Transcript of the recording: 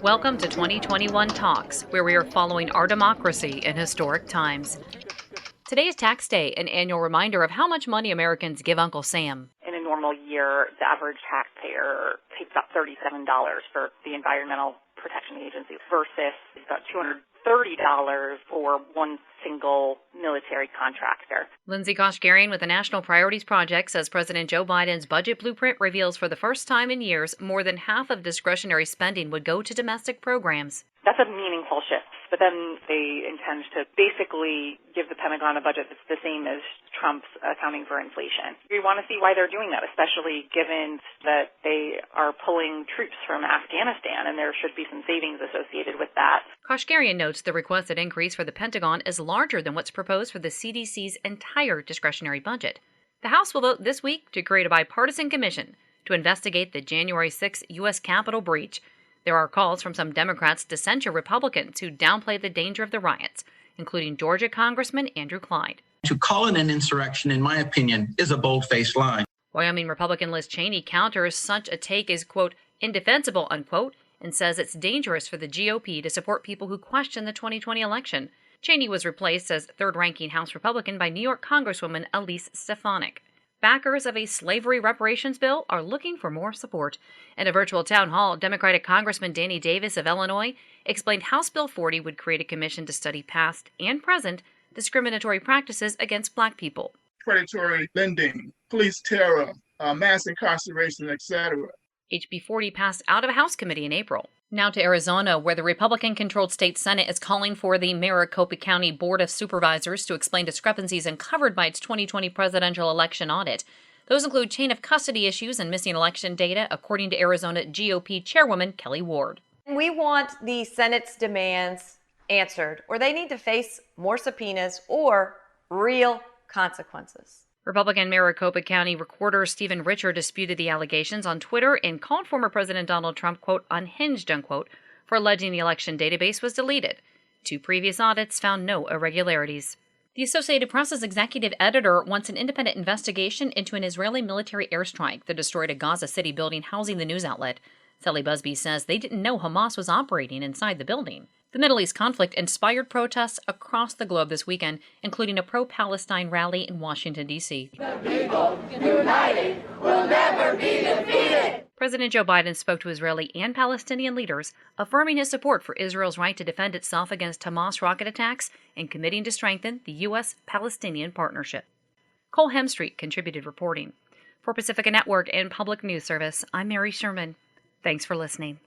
Welcome to 2021 Talks, where we are following our democracy in historic times. Today is Tax Day, an annual reminder of how much money Americans give Uncle Sam. In a normal year, the average taxpayer pays about $37 for the Environmental Protection Agency versus about $230 for one single military contractor. Lindsay Kashgarian with the National Priorities Project says President Joe Biden's budget blueprint reveals for the first time in years more than half of discretionary spending would go to domestic programs. That's a meaningful shift, but then they intend to basically give the Pentagon a budget that's the same as Trump's accounting for inflation. We want to see why they're doing that, especially given that they are pulling troops from Afghanistan, and there should be some savings associated with that. Kashgarian notes the requested increase for the Pentagon is larger than what's proposed for the CDC's entire discretionary budget. The House will vote this week to create a bipartisan commission to investigate the January 6 U.S. Capitol breach. There are calls from some Democrats to censure Republicans who downplay the danger of the riots, including Georgia Congressman Andrew Clyde. To call it an insurrection, in my opinion, is a bold-faced lie. Wyoming Republican Liz Cheney counters such a take as, quote, indefensible, unquote, and says it's dangerous for the GOP to support people who question the 2020 election. Cheney was replaced as third-ranking House Republican by New York Congresswoman Elise Stefanik. Backers of a slavery reparations bill are looking for more support. In a virtual town hall, Democratic Congressman Danny Davis of Illinois explained House Bill 40 would create a commission to study past and present discriminatory practices against Black people. Predatory lending, police terror, mass incarceration, etc. HB 40 passed out of a House committee in April. Now to Arizona, where the Republican-controlled state Senate is calling for the Maricopa County Board of Supervisors to explain discrepancies uncovered by its 2020 presidential election audit. Those include chain of custody issues and missing election data, according to Arizona GOP Chairwoman Kelly Ward. We want the Senate's demands answered, or they need to face more subpoenas or real consequences. Republican Maricopa County Recorder Stephen Richer disputed the allegations on Twitter and called former President Donald Trump, quote, unhinged, unquote, for alleging the election database was deleted. 2 previous audits found no irregularities. The Associated Press's executive editor wants an independent investigation into an Israeli military airstrike that destroyed a Gaza City building housing the news outlet. Sally Busby says they didn't know Hamas was operating inside the building. The Middle East conflict inspired protests across the globe this weekend, including a pro-Palestine rally in Washington, D.C. The people, united, will never be defeated. President Joe Biden spoke to Israeli and Palestinian leaders, affirming his support for Israel's right to defend itself against Hamas rocket attacks and committing to strengthen the U.S.-Palestinian partnership. Cole Hemstreet contributed reporting. For Pacifica Network and Public News Service, I'm Mary Sherman. Thanks for listening.